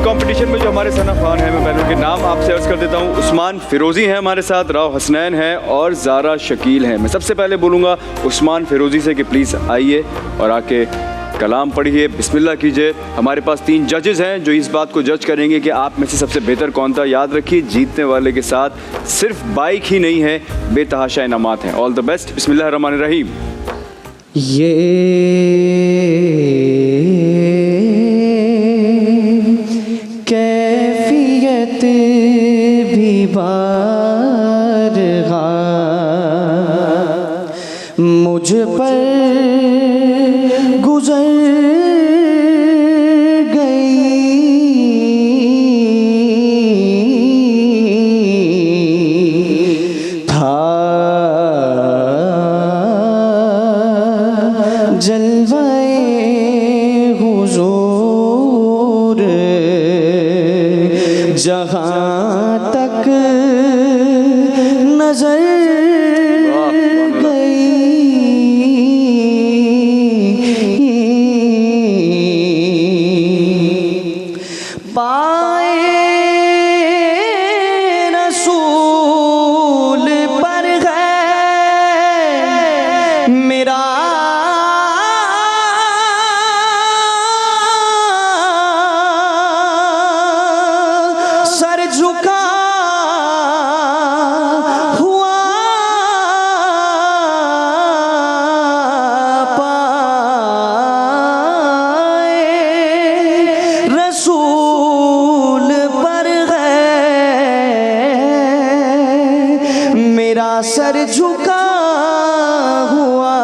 Competition में जो हमारे सना खान हैं, मैं पहले उनके नाम आपसे अर्ज कर देता हूँ। उस्मान फिरोजी हैं हमारे साथ, राव हसनैन हैं और ज़ारा शकील हैं। मैं सबसे पहले बोलूँगा उस्मान फिरोजी से कि प्लीज़ आइए और आके कलाम पढ़िए, बिस्मिल्लाह कीजिए। हमारे पास 3 जजेस हैं जो इस बात को जज करेंगे कि आप में से सबसे बेहतर कौन था। याद रखिए, जीतने वाले के साथ सिर्फ बाइक ही नहीं है, बेतहाशा इनामात हैं। All the best. बिस्मिल्लाह रहमान रहीम। ये कैफियत भी बारगा मुझ पर गुजर गई था जलवाए हुजूर जहाँ तक नजर पाए रसूल पर है मेरा सर झुका हुआ सर झुका हुआ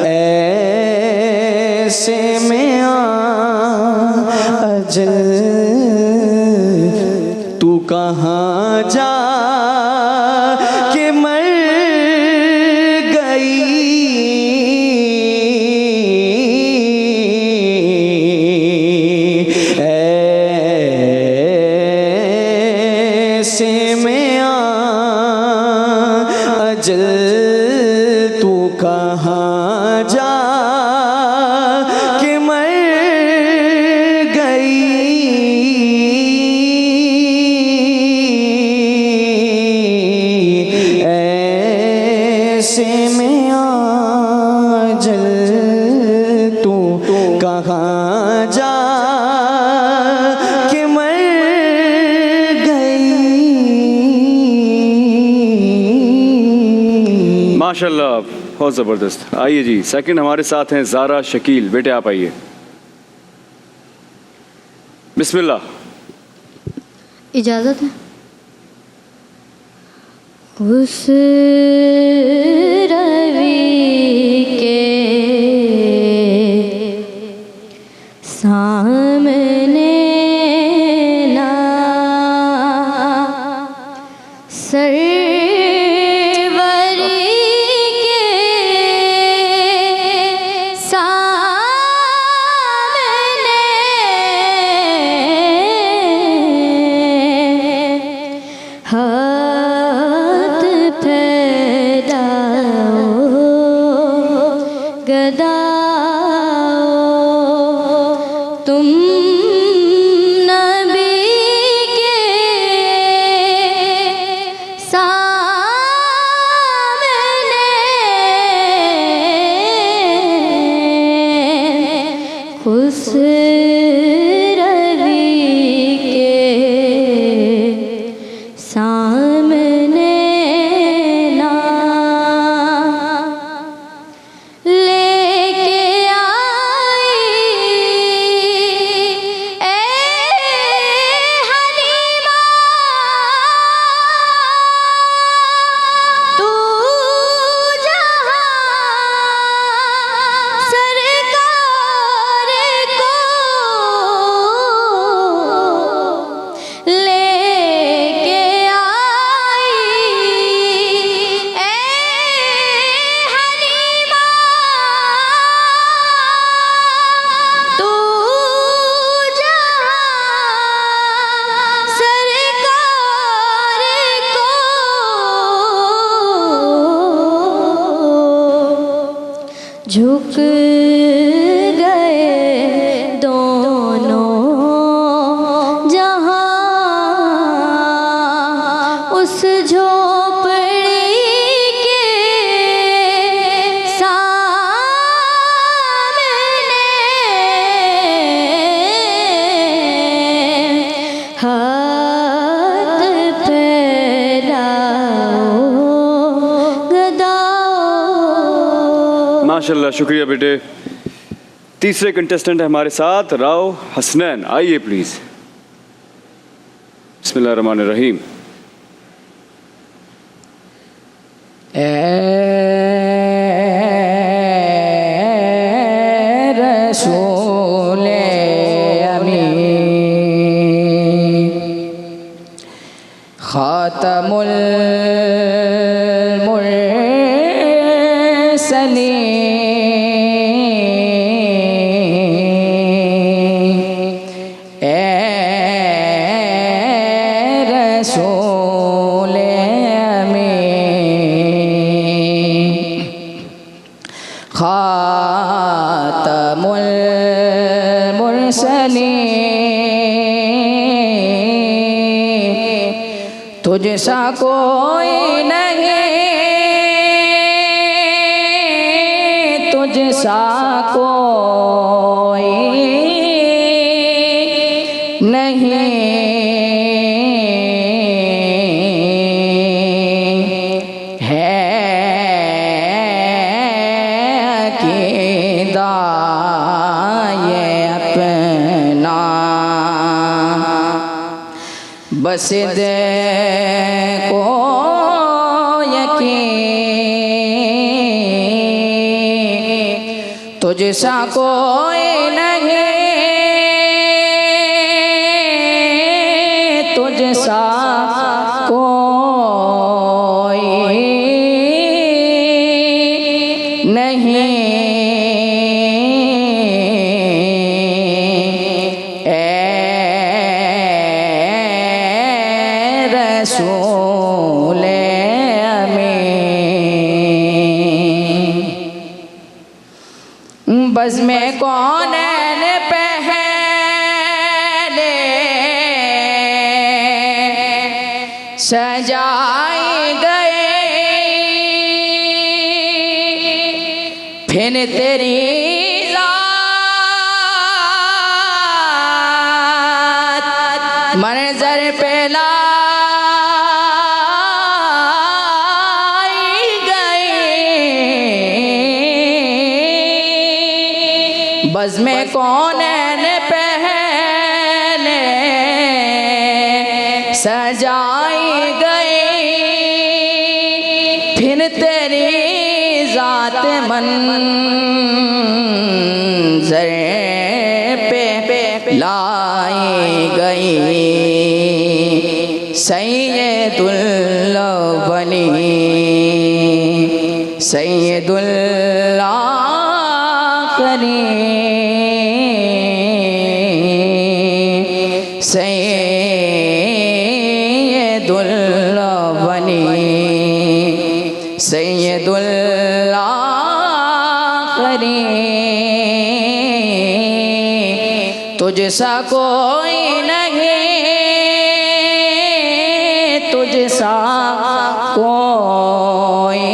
ऐसे में अजल तू कहाँ जा के मर गई। ऐसे में अजल तू कहाँ जा के मर गई। ऐसे में अजल तू कहाँ जा के मर माशाल्लाह, बहुत ज़बरदस्त। आइए जी, सेकंड हमारे साथ हैं ज़ारा शकील। बेटे आप आइए, बिस्मिल्लाह। इजाज़त है। उस रवि के सामने ना हाथ फैलाओ गदाओ तुम नबी के सामने खुश सामने ना लेके आई ए हलीमा तू जहाँ सरकार को झुक गए माशाल्लाह, शुक्रिया बेटे। तीसरे कंटेस्टेंट है हमारे साथ राव हसनैन, आइए प्लीज। बिस्मिल्लाहिर्रहमानिर्रहीम। रसूले अमीन खातमुल खातमुल मुरसलीन तुझसा कोई नहीं, तुझसा कोई नहीं बस दे को यकीन तुझसा कोई नहीं, तुझसा कोई नहीं। रसूले अमीन बज़ में कौनैन पहले सजाए गए, फिर तेरी ज़ात मंज़र पे बज़ में कौनैन पहले सजाई गई, फिर तेरी ज़ात मंज़र पे लाई गई। सैयदुल अव्वलीन सैयदुल सैयदुल अव्वलीन सैयदुल आखिरीन तुझसा कोई नहीं, तुझसा कोई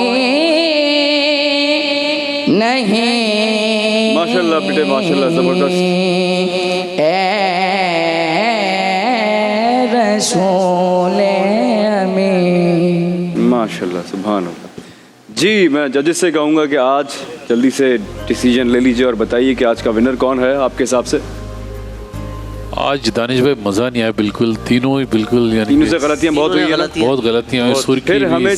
नहीं। माशाल्लाह बेटे, माशाल्लाह, जबरदस्त। रसूले अमीन माशाल्लाह, सुभान अल्लाह। जी, मैं जजेस से कहूँगा कि आज जल्दी से डिसीजन ले लीजिए और बताइए कि आज का विनर कौन है आपके हिसाब से। आज दानिश भाई मज़ा नहीं आया बिल्कुल, तीनों ही बिल्कुल, यानी तीनों से गलतियाँ बहुत हुई है ना, बहुत गलतियाँ हुई। सुर की फिर हमें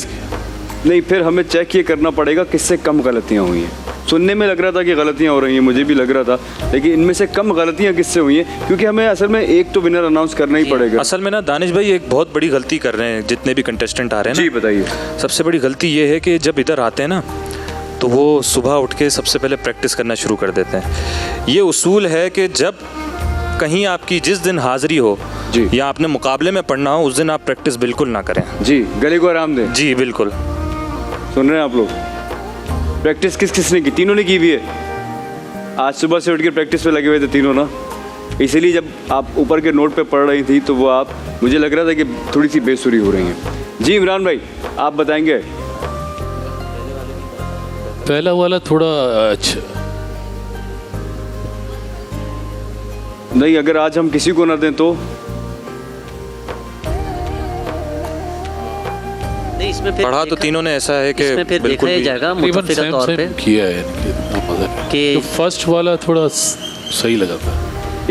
नहीं, फिर हमें चेक ये करना पड़ेगा किससे कम गलतियाँ हुई हैं। सुनने में लग रहा था कि गलतियाँ हो रही हैं, मुझे भी लग रहा था, लेकिन इनमें से कम गलतियाँ किससे हुई हैं, क्योंकि हमें असल में एक तो विनर अनाउंस करना ही पड़ेगा। असल में ना दानिश भाई एक बहुत बड़ी गलती कर रहे हैं जितने भी कंटेस्टेंट आ रहे हैं ना। जी बताइए। सबसे बड़ी गलती ये है कि जब इधर आते हैं ना तो वो सुबह उठ के सबसे पहले प्रैक्टिस करना शुरू कर देते हैं। ये उसूल है कि जब कहीं आपकी जिस दिन हाज़िरी हो जी, या आपने मुकाबले में पढ़ना हो, उस दिन आप प्रैक्टिस बिल्कुल ना करें। जी, गले को आराम दें। जी बिल्कुल। सुन रहे हैं आप लोग? प्रैक्टिस किस किसने की? तीनों ने की हुई है। आज सुबह से उठ के प्रैक्टिस पे लगे हुए थे तीनों ना, इसीलिए जब आप ऊपर के नोट पे पढ़ रही थी तो वो आप, मुझे लग रहा था कि थोड़ी सी बेसुरी हो रही है। जी इमरान भाई, आप बताएंगे। पहला वाला थोड़ा अच्छा नहीं, अगर आज हम किसी को ना दें तो नहीं, इसमें फिर पढ़ा तो तीनों ने ऐसा है कि इसमें फिर देखा बिल्कुल ही भी जाएगा तकरीबन मुतफ़िका सेम तौर पे सेम किया है इनके इतना मजा नहीं। कि जो फर्स्ट वाला थोड़ा सही लगा था।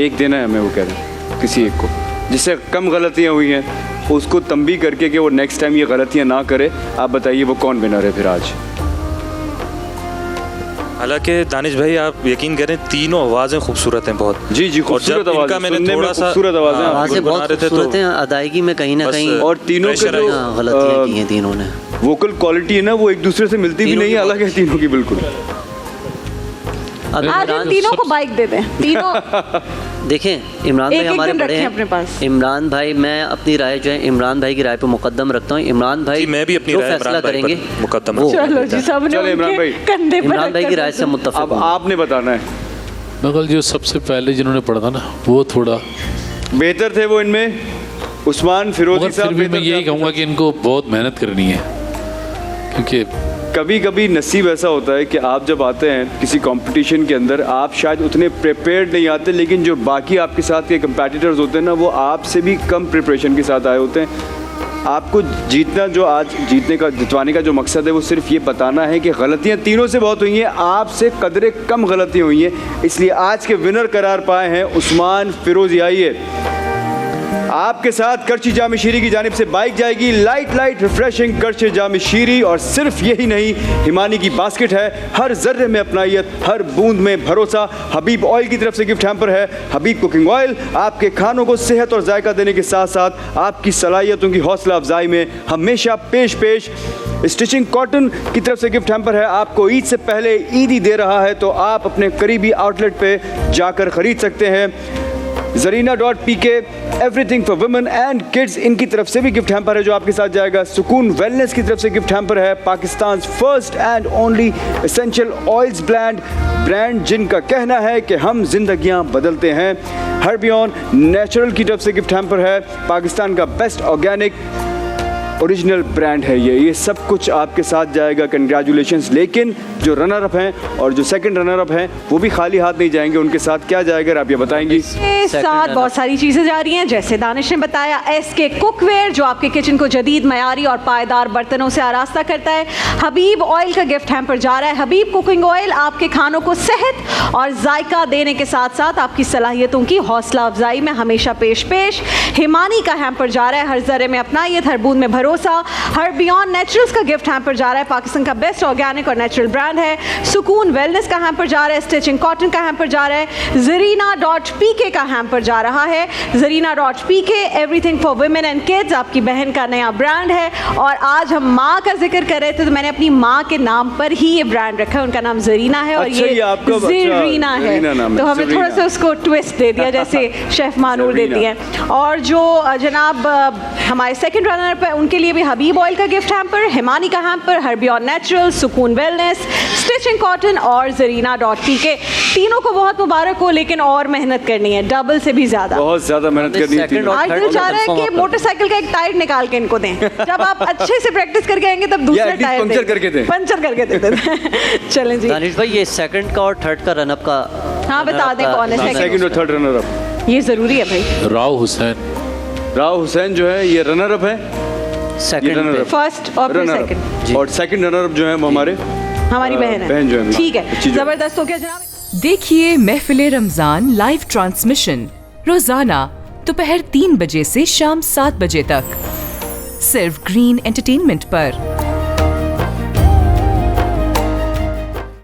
एक देना है हमें, वो कह रहे हैं किसी एक को जिससे कम गलतियां हुई हैं उसको तंबी करके कि वो नेक्स्ट टाइम ये गलतियां ना करे। आप बताइए वो कौन विनर है फिर आज? हालांकि दानिश भाई आप यकीन करें तीनों आवाज़ें खूबसूरत हैं बहुत। जी जी, और खूबसूरत जब इनका आवाज़, मैंने सुनने में थोड़ा सा खूबसूरत आवाज़ें हाँ, आवाज़ें बना बहुत रहे थे तो खूबसूरत हैं, अदायगी में कहीं ना बस कहीं और तीनों के प्रेशर जो हाँ, गलतियाँ की हैं तीनों ने। वोकल क्वालिटी है ना वो एक दूसरे से मिलती भी तीनों नहीं है, की अलग है तीनों की बिल्कुल। अब आज इन इमरान तीनों को बाइक दे दें, तीनों देखें इमरान भाई एक-एक हमारे दिन बड़े रखें हैं अपने पास। इमरान भाई, मैं अपनी राय जो है इमरान भाई की राय पे मुकद्दम रखता हूँ। इमरान भाई जी, मैं भी अपनी जो राय फैसला इमरान भाई पर करेंगे मुकद्दम वो चलो जी, सबने चलो इमरान उनके भाई। कंधे पर इमरान भाई की रखकर राय से मुत्तफिक अब हूँ। आपने बताना है। मगर जो सबसे पहले जिन्होंने पढ़ा था ना वो थोड़ा, बेहतर थे वो इनमें उस्मान फिरोजी मगर फिर साहब। भी मैं बेहतर यही थे आपके कहूँगा कि इनको बहुत मेहनत करनी है, क्योंकि कभी कभी नसीब ऐसा होता है कि आप जब आते हैं किसी कंपटीशन के अंदर आप शायद उतने प्रिपेयर्ड नहीं आते, लेकिन जो बाकी आपके साथ के कंपेटिटर्स होते हैं ना वो आपसे भी कम प्रिपरेशन के साथ आए होते हैं। आपको जीतना, जो आज जितवाने का जो मकसद है वो सिर्फ ये बताना है कि गलतियां तीनों से बहुत हुई हैं, आपसे कदरे कम गलतियां हुई हैं, इसलिए आज के विनर करार पाए हैं उस्मान फिरोजी। आइए आपके साथ करची जाम शीरी की जानिब से बाइक जाएगी, लाइट रिफ्रेशिंग करची जाम शीरी। और सिर्फ यही नहीं, हिमानी की बास्केट है, हर जर्रे में अपनाइयत, हर बूंद में भरोसा। हबीब ऑयल की तरफ से गिफ्ट हैम्पर है, हबीब कुकिंग ऑयल आपके खानों को सेहत और जायका देने के साथ साथ आपकी सलाहियतों की हौसला अफजाई में हमेशा पेश। स्टिचिंग कॉटन की तरफ से गिफ्ट हैम्पर है, आपको ईद से पहले ईदी दे रहा है तो आप अपने करीबी आउटलेट पे जाकर खरीद सकते हैं। Zarina.pk everything for women and kids, इनकी तरफ से भी गिफ्ट हैम्पर है जो आपके साथ जाएगा। सुकून वेलनेस की तरफ से गिफ्ट हैम्पर है, Pakistan first and only essential oils brand जिनका कहना है कि हम जिंदगियां बदलते हैं। हर्बियन नेचुरल की तरफ से गिफ्ट हैम्पर है, पाकिस्तान का बेस्ट ऑर्गेनिक ओरिजिनल ब्रांड है ये सब कुछ आपके साथ जाएगा। कंग्रेचुलेशंस। लेकिन जो रनर अप हैं और जो सेकंड रनर अप हैं वो भी खाली हाथ नहीं जाएंगे, उनके साथ क्या जाएगा आप ये बताएंगी? के साथ बहुत सारी चीज़ें जा रही हैं, जैसे दानिश ने बताया SK कुकवेयर जो आपके किचन को जदीद, मयारी और पायदार बर्तनों से आरास्ता करता है। हबीब ऑयल का गिफ्ट हैम्पर जा रहा है, हबीब कुकिंग ऑयल आपके खानों को सेहत और जायका देने के साथ साथ आपकी सलाहियतों की हौसला अफजाई में हमेशा पेश। हिमानी का हैम्पर जा रहा है, हर जर्रे में अपनाइयत, हर बूंद में भरोसा। हर बियॉन्ड नेचुरल्स का गिफ्ट हैम्पर जा रहा है, पाकिस्तान का बेस्ट ऑर्गेनिक और नेचुरल ब्रांड है। सुकून वेलनेस का हैम्पर जा रहा है, स्टिचिंग कॉटन का हैम्पर जा रहा है। Zarina.pk का हैम्पर जा रहा है, Zarina.pk everything for women and kids आपकी बहन का नया ब्रांड है। और आज हम माँ का जिक्र कर रहे थे तो मैंने अपनी माँ के नाम पर ही ये ब्रांड रखा है, उनका नाम जरीना है और अच्छा, ये आपका ज़रीना है, ज़रीना नाम है, तो हमने थोड़ा ज़रीना। सा उसको ट्विस्ट दे दिया जैसे शेफ मानूर देती हैं। और जो जनाब हमारे सेकंड रनर पे उनके लिए भी हबीब ऑयल का गिफ्ट हैम्पर, हिमानी का हैम्पर, हर्बियन नेचुरल, सुकून वेलनेस, स्टिचिंग कॉटन और Zarina.pk। तीनों को बहुत मुबारक हो, लेकिन और मेहनत करनी है, डबल से भी ज्यादा। बहुत ज्यादा मेहनत करनी है Second तीनों। और आज third दिल चाह रहा है confirm कि आपका। मोटरसाइकिल का एक टायर निकाल के इनको दें, जब आप अच्छे से प्रैक्टिस करके आएंगे तब दूसरा at least टायर पंक्चर करके दें। पंचर करके दे दें। चलें जी, दानिश भाई ये सेकंड का और थर्ड का रनअप का हाँ बता दें कौन है सेकंड और थर्ड रनर अप। ये जरूरी है भाई। राव हुसैन जो है ये रनर अप है, ये सेकंड runner पे। up। फर्स्ट और फिर रनर सेकंड अप। और सेकंड रनर अप जो है वो हमारे हमारी बहन बहन जो है, है, ठीक है, अच्छी जो है। जबरदस्त हो गया जनाब। देखिए महफिल रमजान लाइव ट्रांसमिशन रोजाना दोपहर 3 बजे से शाम 7 बजे तक सिर्फ ग्रीन एंटरटेनमेंट पर।